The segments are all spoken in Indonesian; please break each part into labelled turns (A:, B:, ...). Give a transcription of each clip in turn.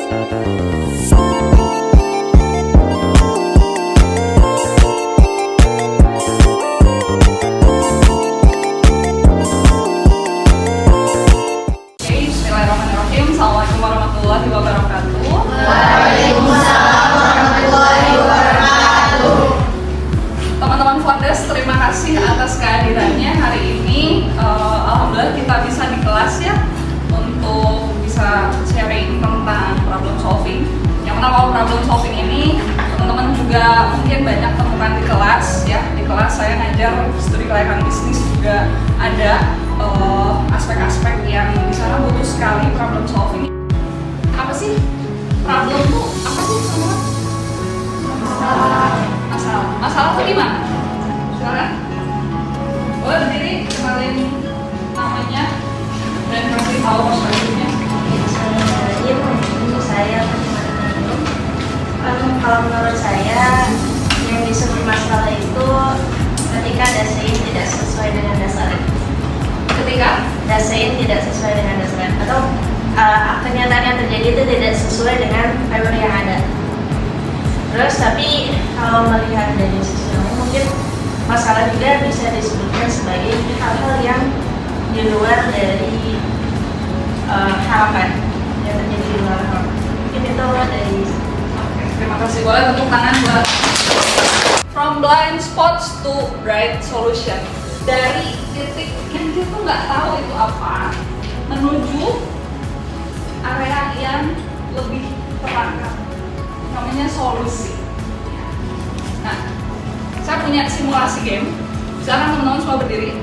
A: Bismillahirrahmanirrahim. Assalamualaikum warahmatullahi wabarakatuh.
B: Waalaikumsalam warahmatullahi wabarakatuh.
A: Teman-teman Fondes, terima kasih atas kehadirannya hari ini. Alhamdulillah kita bisa di kelas ya untuk bisa sharing tentang problem solving. Yang mana kalau problem solving ini teman-teman juga mungkin banyak temukan di kelas ya. Di kelas saya ngajar studi kelayakan bisnis juga ada aspek-aspek yang di sana butuh sekali problem solving. Apa sih problem tuh? Apa sih semua? Masalah tuh gimana? Silakan. Boleh berdiri, kenalin namanya dan kasih tahu perspektifnya.
B: Untuk saya kalau menurut saya yang disebut masalah itu ketika dasain tidak sesuai dengan dasar.
A: Ketika
B: Dasain tidak sesuai dengan dasar atau kenyataan yang terjadi itu tidak sesuai dengan paper yang ada. Terus tapi kalau melihat dari sisi lain mungkin masalah juga bisa disebutkan sebagai hal-hal yang di luar dari harapan, yang terjadi di luar harapan. Mungkin itu dari.
A: Oke, terima kasih. Boleh tepuk tangan buat From Blind Spots to Bright Solution. Dari titik yang kita nggak tahu itu apa menuju area yang lebih terangkat, namanya solusi. Nah, saya punya simulasi game. Silakan teman-teman semua berdiri.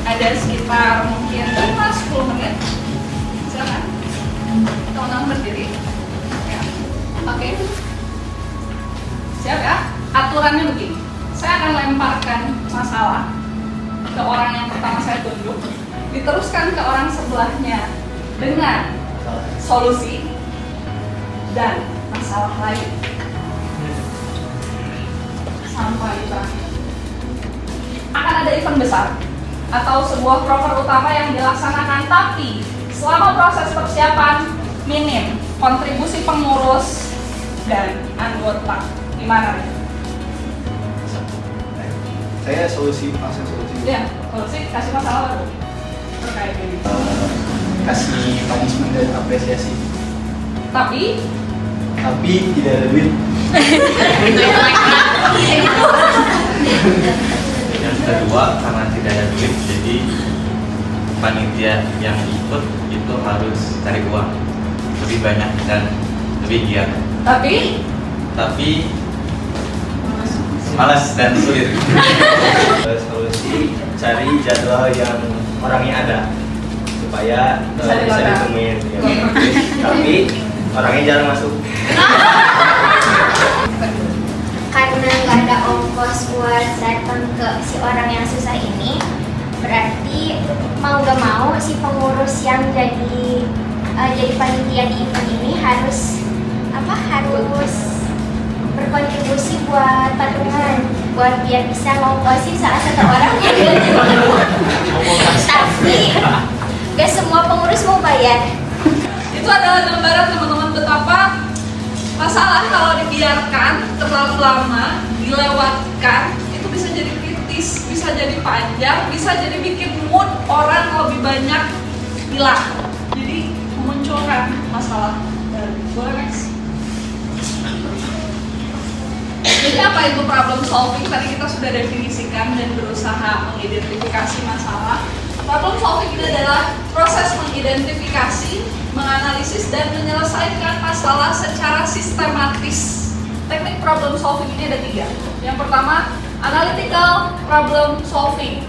A: Ada sekitar mungkin 5-10 menit. Silakan teman-teman berdiri. Ya. Oke. Siap ya? Aturannya begini. Saya akan lemparkan masalah ke orang yang pertama saya tunjuk, diteruskan ke orang sebelahnya dengan solusi dan masalah lain sampai berakhir. Akan ada event besar atau sebuah proker utama yang dilaksanakan, tapi selama proses persiapan minim kontribusi pengurus dan anggota. Gimana nih?
C: Saya solusi.
A: Ya, solusi kasih masalah baru terkait ini.
C: Kasih punishment dan apresiasi.
A: Tapi
C: Tidak ada duit.
D: Yang kedua, karena tidak ada duit, jadi panitia yang ikut itu harus cari uang lebih banyak dan lebih giat. Tapi malas dan sulit.
C: Solusi cari jadwal yang orangnya ada supaya bisa ditemuin. Ya. Tapi orangnya jarang masuk.
E: Karena nggak ada ongkos buat datang ke si orang yang susah ini, berarti mau gak mau si pengurus yang jadi panitia di event ini harus berkontribusi buat patungan, buat biar bisa ngongkosin salah satu orang yang jadi pengurus. Tapi gak semua pengurus mau bayar.
A: itu adalah gambaran teman-teman betapa masalah kalau dibiarkan terlalu lama, dilewatkan, itu bisa jadi kritis, bisa jadi panjang, bisa jadi bikin mood orang lebih banyak hilang. Jadi memunculkan masalah baru. Boleh next? Jadi apa itu problem solving? Tadi kita sudah definisikan dan berusaha mengidentifikasi masalah. Problem solving ini adalah proses mengidentifikasi, menganalisis, dan menyelesaikan masalah secara sistematis. Teknik problem solving ini ada 3. Yang pertama, analytical problem solving.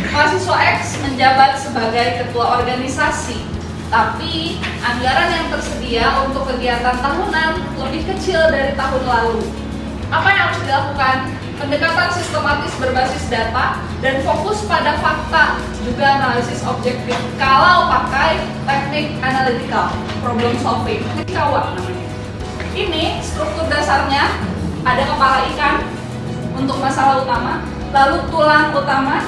A: Mahasiswa X menjabat sebagai ketua organisasi, tapi anggaran yang tersedia untuk kegiatan tahunan lebih kecil dari tahun lalu. Apa yang harus dilakukan? Pendekatan sistematis berbasis data dan fokus pada fakta, juga analisis objektif kalau pakai teknik analytical problem solving. Ini KAWA namanya. Ini struktur dasarnya ada kepala ikan untuk masalah utama, lalu tulang utama,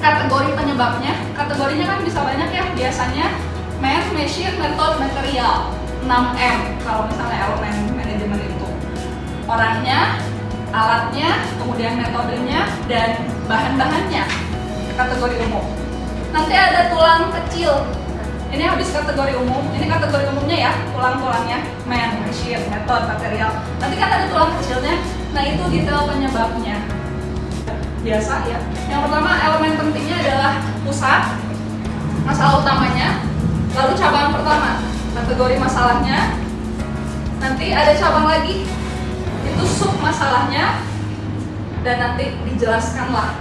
A: kategori penyebabnya. Kategorinya kan bisa banyak ya, biasanya man, machine, method, material. 6M kalau misalnya elemen manajemen itu. Orangnya, alatnya, kemudian metodenya, dan bahan-bahannya. Kategori umum. Nanti ada tulang kecil. Ini habis kategori umum. Ini kategori umumnya ya, tulang-tulangnya, man, machine, method, material. Nanti kan ada tulang kecilnya. Nah itu detail penyebabnya. Biasa ya. Yang pertama elemen pentingnya adalah pusat, masalah utamanya. Lalu cabang pertama, kategori masalahnya. Nanti ada cabang lagi, itu sub masalahnya. Dan nanti dijelaskanlah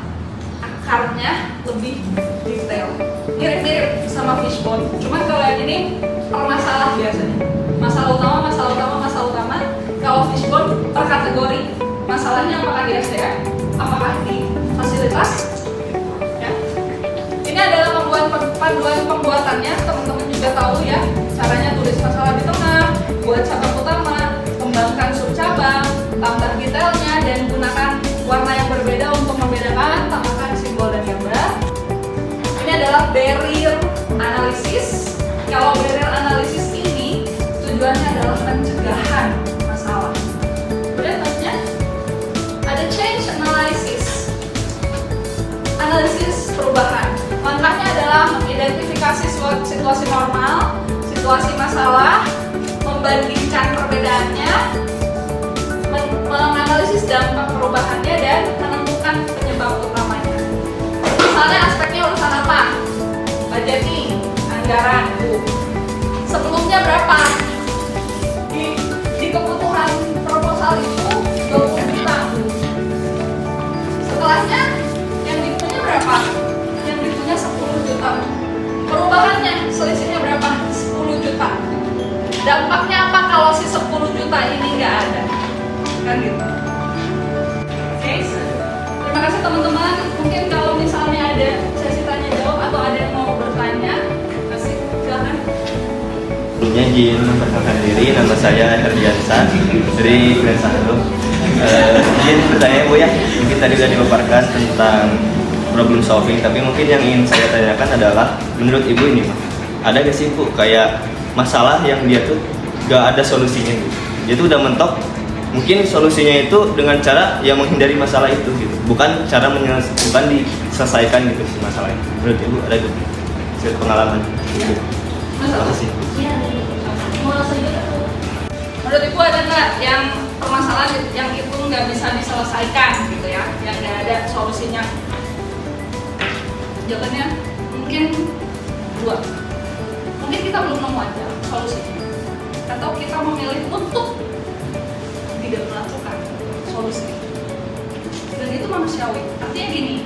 A: akarnya lebih detail. Mirip-mirip sama fishbone. Cuman kalau yang ini per masalah biasanya. Masalah utama, masalah utama, masalah utama. Kalau fishbone per kategori. Masalahnya apakah di SDM, apakah di fasilitas. Ya. Ini adalah panduan pembuatannya. Teman-teman juga tahu ya. Caranya tulis masalah di tengah, buat cabang utama, kembangkan sub cabang, tambah detailnya, dan gunakan warna yang berbeda untuk membedakan, tambahkan simbol dan gambar. Ini adalah barrier analysis. Kalau barrier analysis ini tujuannya adalah pencegahan masalah. Berikutnya ada change analysis. Analisis perubahan. Langkahnya adalah mengidentifikasi situasi normal, situasi masalah, membandingkan perbedaannya, menganalisis dampak perubahannya, dan menentukan penyebab utamanya. Misalnya aspeknya urusan apa? Budgeting, anggaran, sebelumnya berapa? Di kebutuhan proposal itu 20 juta. Setelahnya yang ditunya berapa? Yang ditunya 10 juta. Perubahannya selisihnya berapa? 10 juta. Dampaknya apa kalau si 10 juta ini nggak ada? Kan gitu. Oke, terima kasih teman-teman. Mungkin kalau misalnya ada sesi tanya jawab atau ada yang mau bertanya, kasih silakan.
C: Sebelumnya izin memperkenalkan diri, nama saya Herdiansa dari Grand Sahro. Izin bertanya Bu ya, mungkin tadi sudah dipaparkan tentang problem solving, tapi mungkin yang ingin saya tanyakan adalah menurut Ibu ini, ada gak sih Bu kayak masalah yang dia tuh gak ada solusinya gitu? Dia tuh udah mentok, mungkin solusinya itu dengan cara yang menghindari masalah itu gitu, bukan cara bukan diselesaikan gitu si masalah itu. Menurut Ibu ada gitu pengalaman gitu? Terima kasih.
A: Menurut Ibu ada nggak yang permasalahan yang itu nggak bisa diselesaikan gitu ya, yang nggak ada solusinya? Jawabannya mungkin 2. Mungkin kita belum nemu aja solusinya, atau kita memilih untuk tidak melakukan solusi. Dan itu manusiawi. Artinya gini,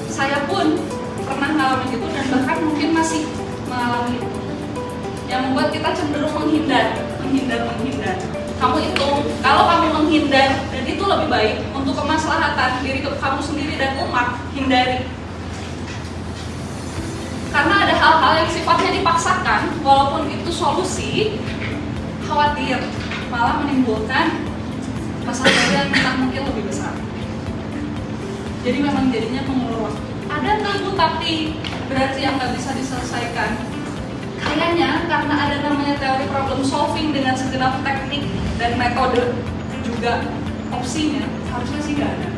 A: saya pun pernah ngalamin itu dan bahkan mungkin masih mengalami itu. Yang membuat kita cenderung menghindar. Kamu hitung, kalau kamu menghindar dan itu lebih baik untuk kemaslahatan diri kamu sendiri dan umat, hindari. Karena ada hal-hal yang sifatnya dipaksakan, walaupun itu solusi, khawatir malah menimbulkan masalah yang mungkin lebih besar. Jadi memang jadinya mengulur waktu. Ada nggak tapi berarti yang nggak bisa diselesaikan? Kayaknya karena ada namanya teori problem solving dengan segenap teknik dan metode juga opsinya, harusnya sih nggak ada.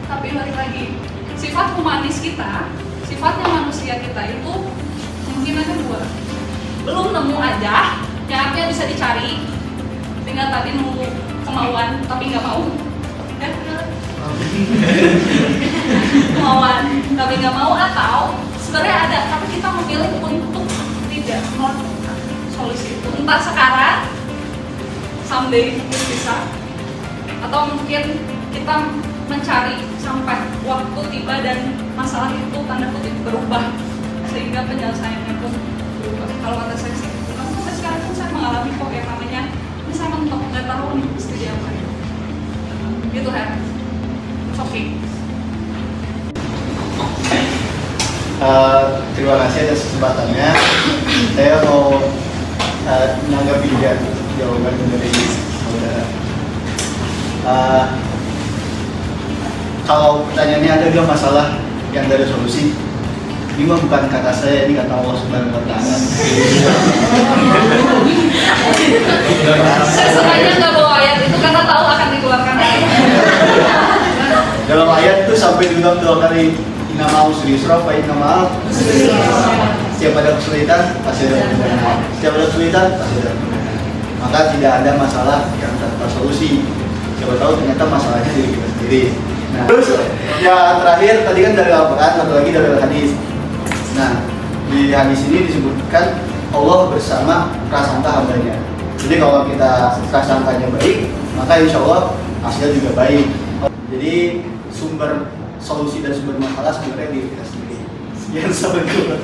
A: Tapi balik lagi, sifat humanis kita, sifatnya manusia kita itu mungkin ada 2. Belum nemu aja, yang artinya bisa dicari, tinggal tadi nunggu kemauan tapi nggak mau. Kemauan tapi nggak mau, atau sebenarnya ada tapi kita memilih untuk tidak melakukan solusi itu, entah sekarang, someday mungkin bisa, atau mungkin kita mencari sampai waktu tiba dan masalah itu tanda kutip berubah sehingga penyelesaiannya pun berubah. Kalau kata saya sih, sampai sekarang pun saya mengalami kok yang namanya ini saya mentok nggak tahu nih mesti diapain. Gitu kan? Oke.
F: Terima kasih atas kesempatannya. Saya mau menanggapi juga jawaban dari saudara. Kalau pertanyaannya ada nggak masalah yang tidak ada solusi? Ini mah bukan kata saya, ini kata Allah Subhanahu wa Ta'ala.
A: Saya sengaja nggak bawa ayat itu karena tahu akan dikeluarkan ayat.
F: Dalam ayat itu sampai diulang 2 kali. Inna ma'u usri yusra, fa inna ma'al usri yusra. Setiap ada kesulitan pasti ada kemudahan. Setiap ada kesulitan pasti ada kemudahan. Maka tidak ada masalah yang tanpa solusi. Siapa tahu ternyata masalahnya diri kita sendiri. Nah, terus yang terakhir tadi kan dari Al-Quran, satu lagi dari hadis. Nah, di hadis ini disebutkan Allah bersama prasangka hambanya. Jadi kalau kita prasangkanya baik, maka insya Allah hasilnya juga baik. Jadi sumber solusi dan sumber masalah sebenarnya diri kita sendiri. Sekian, sampai jumpa.